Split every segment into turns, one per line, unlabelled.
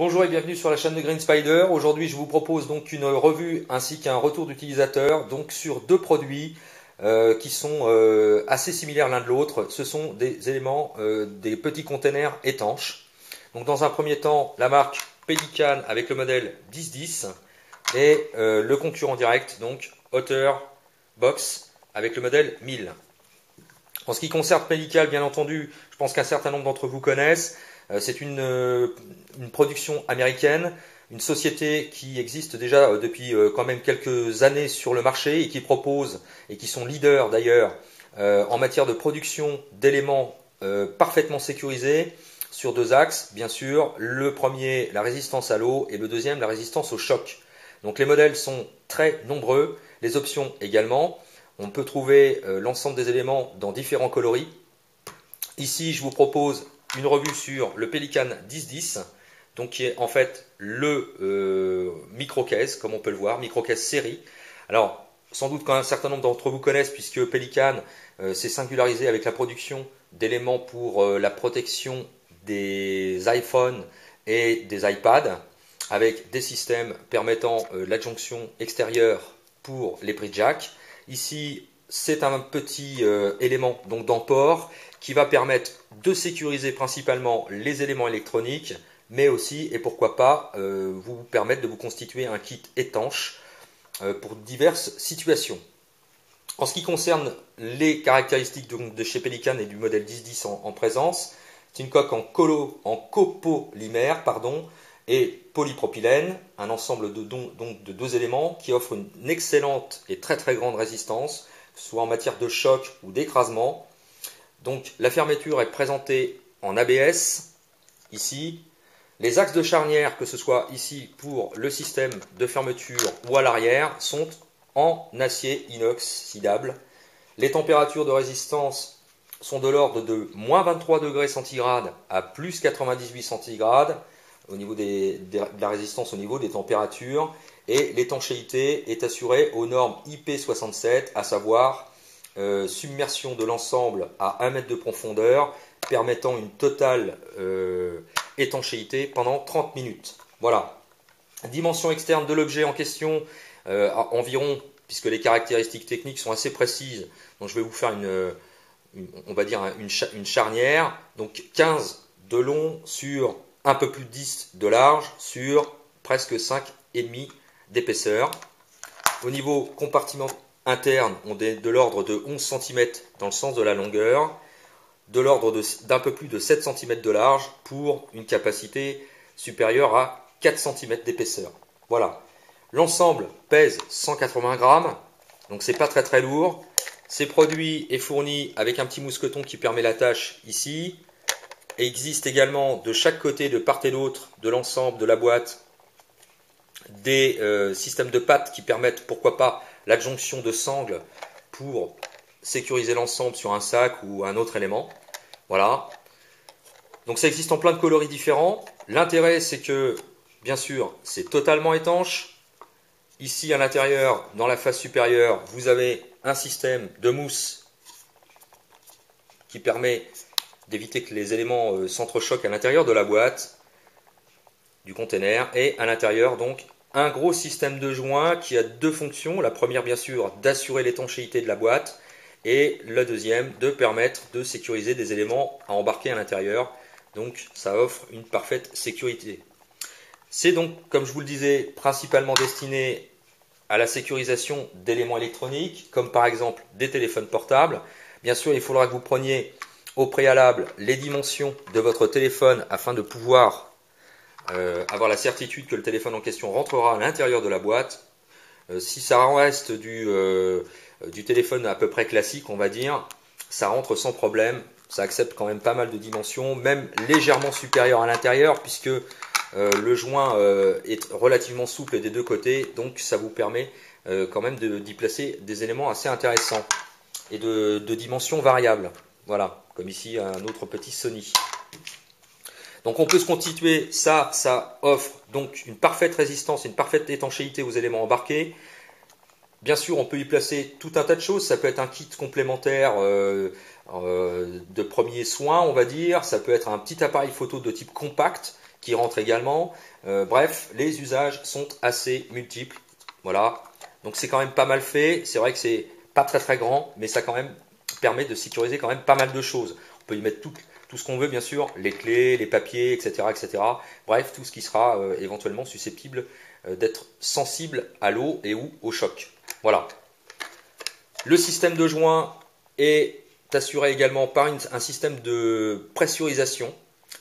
Bonjour et bienvenue sur la chaîne de Green Spider. Aujourd'hui, je vous propose donc une revue ainsi qu'un retour d'utilisateur donc sur deux produits qui sont assez similaires l'un de l'autre. Ce sont des éléments, des petits containers étanches. Donc dans un premier temps, la marque Pelican avec le modèle 1010 et le concurrent direct, donc Otter Box avec le modèle 1000. En ce qui concerne Pelican, bien entendu, je pense qu'un certain nombre d'entre vous connaissent. C'est une production américaine, une société qui existe déjà depuis quand même quelques années sur le marché et qui propose, et qui sont leaders d'ailleurs, en matière de production d'éléments parfaitement sécurisés sur deux axes, bien sûr. Le premier, la résistance à l'eau, et le deuxième, la résistance au choc. Donc les modèles sont très nombreux, les options également. On peut trouver l'ensemble des éléments dans différents coloris. Ici, je vous propose une revue sur le Pelican 1010, donc qui est en fait le micro-case, comme on peut le voir, micro-case série. Alors, sans doute qu'un certain nombre d'entre vous connaissent, puisque Pelican s'est singularisé avec la production d'éléments pour la protection des iPhones et des iPads, avec des systèmes permettant l'adjonction extérieure pour les bridge jack. Ici, c'est un petit élément donc d'emport qui va permettre de sécuriser principalement les éléments électroniques, mais aussi, et pourquoi pas, vous permettre de vous constituer un kit étanche pour diverses situations. En ce qui concerne les caractéristiques de chez Pelican et du modèle 1010 en présence, c'est une coque en copolymère et polypropylène, un ensemble de deux éléments qui offre une excellente et très grande résistance, soit en matière de choc ou d'écrasement. Donc la fermeture est présentée en ABS, ici. Les axes de charnière, que ce soit ici pour le système de fermeture ou à l'arrière, sont en acier inoxydable. Les températures de résistance sont de l'ordre de moins 23 degrés centigrades à plus 98 centigrades au niveau de la résistance au niveau des températures. Et l'étanchéité est assurée aux normes IP67, à savoir submersion de l'ensemble à 1 mètre de profondeur, permettant une totale étanchéité pendant 30 minutes. Voilà. Dimension externe de l'objet en question, environ, puisque les caractéristiques techniques sont assez précises, donc je vais vous faire on va dire une charnière, donc 15 de long sur un peu plus de 10 de large sur presque 5,5 d'épaisseur. Au niveau compartiment interne, on est de l'ordre de 11 cm dans le sens de la longueur, de l'ordre d'un peu plus de 7 cm de large pour une capacité supérieure à 4 cm d'épaisseur. Voilà. L'ensemble pèse 180 grammes, donc c'est pas très lourd. Ces produits est fourni avec un petit mousqueton qui permet la tâche ici. Et existe également de chaque côté, de part et d'autre de l'ensemble de la boîte, des systèmes de pattes qui permettent, pourquoi pas, l'adjonction de sangles pour sécuriser l'ensemble sur un sac ou un autre élément. Voilà. Donc ça existe en plein de coloris différents. L'intérêt, c'est que, bien sûr, c'est totalement étanche. Ici, à l'intérieur, dans la face supérieure, vous avez un système de mousse qui permet d'éviter que les éléments s'entrechoquent à l'intérieur de la boîte, du container, et à l'intérieur, donc, un gros système de joints qui a deux fonctions. La première, bien sûr, d'assurer l'étanchéité de la boîte, et la deuxième, de permettre de sécuriser des éléments à embarquer à l'intérieur. Donc, ça offre une parfaite sécurité. C'est donc, comme je vous le disais, principalement destiné à la sécurisation d'éléments électroniques, comme par exemple des téléphones portables. Bien sûr, il faudra que vous preniez au préalable les dimensions de votre téléphone afin de pouvoir avoir la certitude que le téléphone en question rentrera à l'intérieur de la boîte. Si ça reste du téléphone à peu près classique, on va dire, ça rentre sans problème. Ça accepte quand même pas mal de dimensions, même légèrement supérieures à l'intérieur, puisque le joint est relativement souple des deux côtés, donc ça vous permet quand même d'y placer des éléments assez intéressants et de dimensions variables. Voilà, comme ici un autre petit Sony. Donc on peut se constituer, ça offre donc une parfaite résistance, une parfaite étanchéité aux éléments embarqués. Bien sûr, on peut y placer tout un tas de choses. Ça peut être un kit complémentaire de premiers soins, on va dire. Ça peut être un petit appareil photo de type compact qui rentre également. Bref, les usages sont assez multiples. Voilà, donc c'est quand même pas mal fait. C'est vrai que c'est pas très très grand, mais ça quand même permet de sécuriser quand même pas mal de choses. On peut y mettre tout ce qu'on veut, bien sûr, les clés, les papiers, etc., etc. Bref, tout ce qui sera éventuellement susceptible d'être sensible à l'eau et ou au choc. Voilà. Le système de joint est assuré également par un système de pressurisation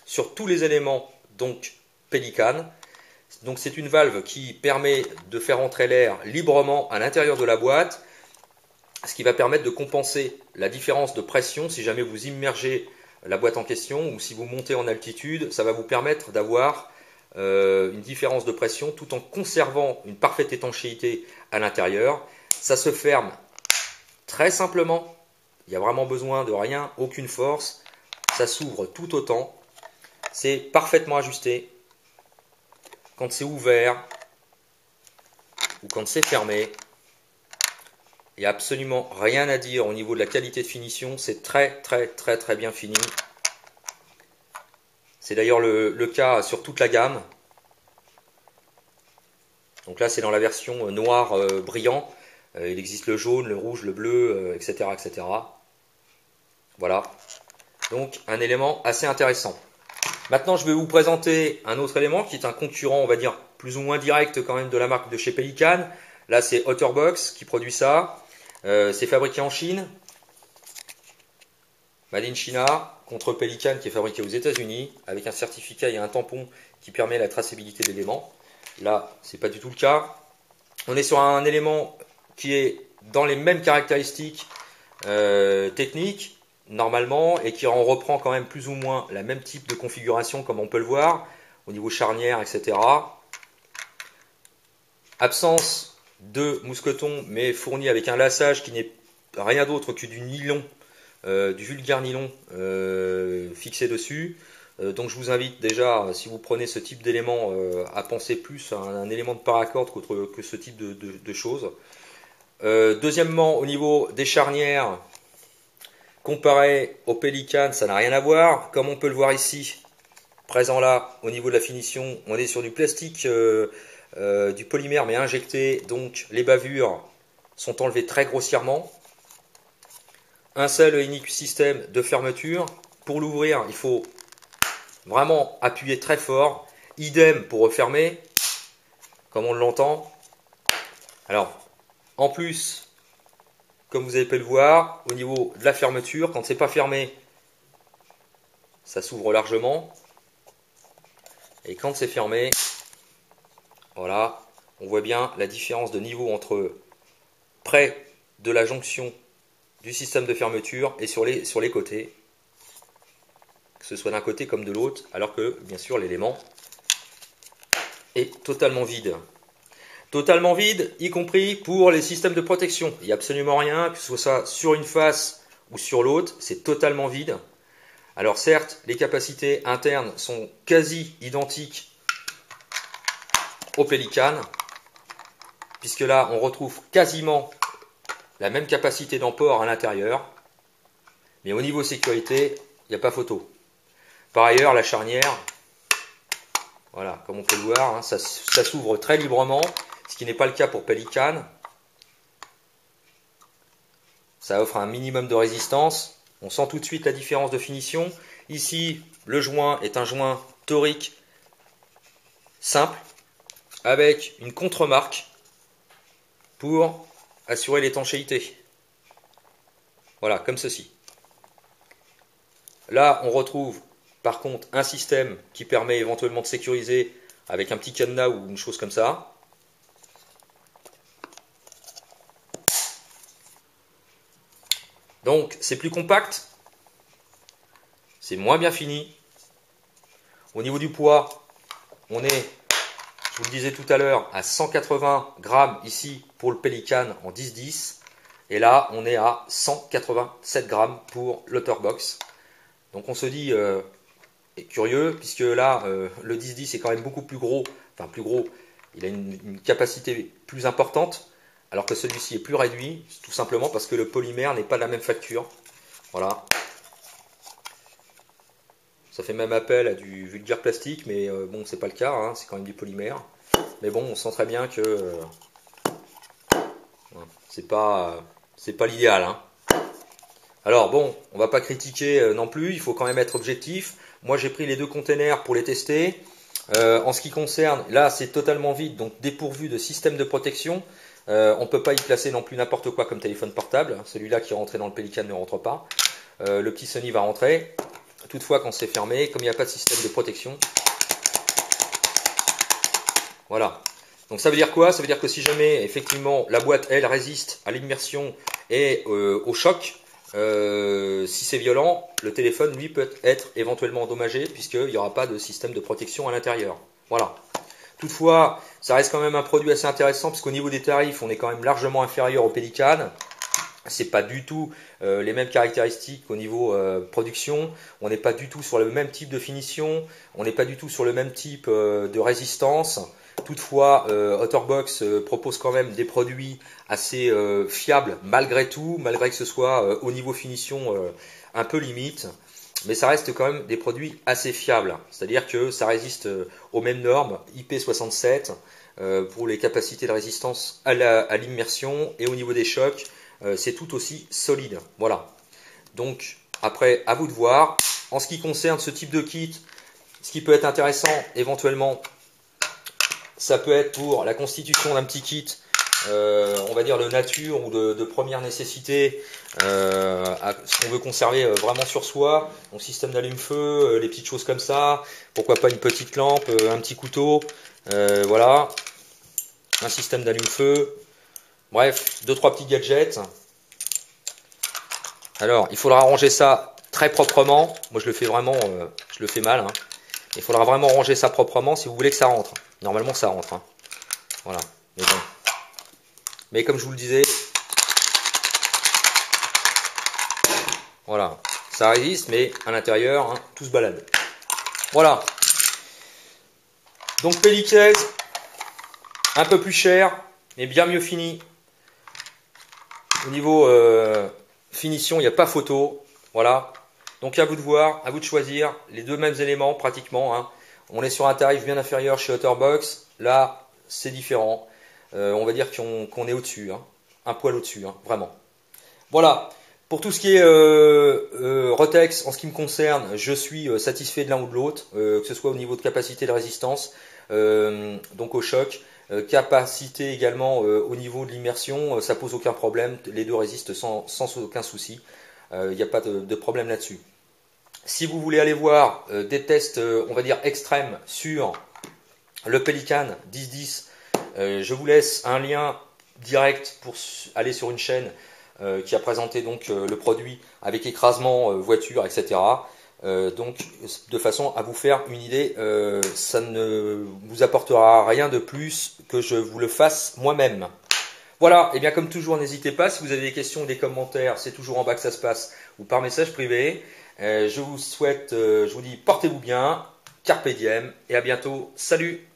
sur tous les éléments, donc Pelican. Donc c'est une valve qui permet de faire entrer l'air librement à l'intérieur de la boîte, ce qui va permettre de compenser la différence de pression si jamais vous immergez la boîte en question ou si vous montez en altitude. Ça va vous permettre d'avoir une différence de pression tout en conservant une parfaite étanchéité à l'intérieur. Ça se ferme très simplement. Il n'y a vraiment besoin de rien, aucune force. Ça s'ouvre tout autant. C'est parfaitement ajusté. Quand c'est ouvert ou quand c'est fermé, il n'y a absolument rien à dire au niveau de la qualité de finition. C'est très très très très bien fini. C'est d'ailleurs le cas sur toute la gamme. Donc là c'est dans la version noir brillant. Il existe le jaune, le rouge, le bleu, etc., etc. Voilà. Donc un élément assez intéressant. Maintenant, je vais vous présenter un autre élément qui est un concurrent, on va dire, plus ou moins direct quand même de la marque de chez Pelican. Là, c'est Otterbox qui produit ça. C'est fabriqué en Chine. Made in China, contre Pelican qui est fabriqué aux États-Unis, avec un certificat et un tampon qui permet la traçabilité de l'élément. Là, c'est pas du tout le cas. On est sur un élément qui est dans les mêmes caractéristiques techniques, normalement, et qui en reprend quand même plus ou moins la même type de configuration comme on peut le voir au niveau charnière, etc. Absence de mousqueton, mais fourni avec un lassage qui n'est rien d'autre que du nylon, du vulgaire nylon fixé dessus. Donc je vous invite déjà, si vous prenez ce type d'élément, à penser plus à un élément de paracorde que ce type de choses. Deuxièmement, au niveau des charnières, comparé au Pelican, ça n'a rien à voir. Comme on peut le voir ici, présent là, au niveau de la finition, on est sur du plastique, du polymère mais injecté, donc les bavures sont enlevées très grossièrement. Un seul et unique système de fermeture. Pour l'ouvrir, il faut vraiment appuyer très fort. Idem pour refermer, comme on l'entend. Alors, en plus, comme vous avez pu le voir, au niveau de la fermeture, quand c'est pas fermé, ça s'ouvre largement. Et quand c'est fermé, voilà, on voit bien la différence de niveau entre près de la jonction du système de fermeture et sur les côtés, que ce soit d'un côté comme de l'autre, alors que bien sûr l'élément est totalement vide. Totalement vide, y compris pour les systèmes de protection. Il n'y a absolument rien, que ce soit ça sur une face ou sur l'autre, c'est totalement vide. Alors certes, les capacités internes sont quasi identiques au Pelican, puisque là on retrouve quasiment la même capacité d'emport à l'intérieur, mais au niveau sécurité, il n'y a pas photo. Par ailleurs, la charnière, voilà, comme on peut le voir, hein, ça s'ouvre très librement, ce qui n'est pas le cas pour Pelican. Ça offre un minimum de résistance. On sent tout de suite la différence de finition. Ici, le joint est un joint torique simple, avec une contre-marque pour assurer l'étanchéité. Voilà, comme ceci. Là, on retrouve par contre un système qui permet éventuellement de sécuriser avec un petit cadenas ou une chose comme ça. Donc c'est plus compact, c'est moins bien fini. Au niveau du poids, on est, je vous le disais tout à l'heure, à 180 grammes ici pour le Pelican en 10-10. Et là, on est à 187 grammes pour l'Otterbox. Donc on se dit, curieux, puisque là, le 10-10 est quand même beaucoup plus gros. Enfin, plus gros, il a une capacité plus importante. Alors que celui-ci est plus réduit, tout simplement parce que le polymère n'est pas de la même facture. Voilà. Ça fait même appel à du vulgaire plastique, mais bon, c'est pas le cas, hein, c'est quand même du polymère. Mais bon, on sent très bien que c'est pas l'idéal, hein. Alors bon, on va pas critiquer non plus, il faut quand même être objectif. Moi j'ai pris les deux containers pour les tester. En ce qui concerne, là c'est totalement vide, donc dépourvu de système de protection. On ne peut pas y placer non plus n'importe quoi comme téléphone portable. Celui-là qui est rentré dans le Pelican ne rentre pas. Le petit Sony va rentrer. Toutefois quand c'est fermé, comme il n'y a pas de système de protection. Voilà. Donc ça veut dire quoi? Ça veut dire que si jamais effectivement la boîte elle résiste à l'immersion et au choc, si c'est violent, le téléphone lui peut être éventuellement endommagé puisqu'il n'y aura pas de système de protection à l'intérieur. Voilà. Toutefois, ça reste quand même un produit assez intéressant puisqu'au niveau des tarifs, on est quand même largement inférieur au Pelican. C'est pas du tout les mêmes caractéristiques au niveau production. On n'est pas du tout sur le même type de finition. On n'est pas du tout sur le même type de résistance. Toutefois, OtterBox propose quand même des produits assez fiables malgré tout, malgré que ce soit au niveau finition un peu limite. Mais ça reste quand même des produits assez fiables. C'est-à-dire que ça résiste aux mêmes normes IP67 pour les capacités de résistance à l'immersion et au niveau des chocs. C'est tout aussi solide. Voilà. Donc, après, à vous de voir. En ce qui concerne ce type de kit, ce qui peut être intéressant éventuellement, ça peut être pour la constitution d'un petit kit, on va dire de nature ou de première nécessité, ce qu'on veut conserver vraiment sur soi. Donc système d'allume-feu, les petites choses comme ça. Pourquoi pas une petite lampe, un petit couteau, voilà. Un système d'allume-feu. Bref, 2-3 petits gadgets. Alors, il faudra ranger ça très proprement. Moi, je le fais vraiment, je le fais mal, hein. Il faudra vraiment ranger ça proprement si vous voulez que ça rentre. Normalement, ça rentre, hein. Voilà. Mais bon. Mais comme je vous le disais, voilà. Ça résiste, mais à l'intérieur, hein, tout se balade. Voilà. Donc, Pelican, un peu plus cher, mais bien mieux fini. Au niveau finition, il n'y a pas photo. Voilà. Donc à vous de voir, à vous de choisir les deux mêmes éléments pratiquement, hein. On est sur un tarif bien inférieur chez OtterBox. Là, c'est différent. On va dire qu'on est au-dessus, hein. Un poil au-dessus, hein, vraiment. Voilà. Pour tout ce qui est Rotex, en ce qui me concerne, je suis satisfait de l'un ou de l'autre, que ce soit au niveau de capacité de résistance, donc au choc. Capacité également au niveau de l'immersion, ça pose aucun problème, les deux résistent sans aucun souci, il n'y a pas de problème là-dessus. Si vous voulez aller voir des tests, on va dire extrêmes sur le Pelican 1010, je vous laisse un lien direct pour aller sur une chaîne qui a présenté donc le produit avec écrasement, voiture, etc. Donc de façon à vous faire une idée, ça ne vous apportera rien de plus que je vous le fasse moi-même. Voilà, et bien comme toujours, n'hésitez pas, si vous avez des questions ou des commentaires, c'est toujours en bas que ça se passe, ou par message privé. Je vous souhaite, je vous dis, portez-vous bien, carpe diem, et à bientôt, salut!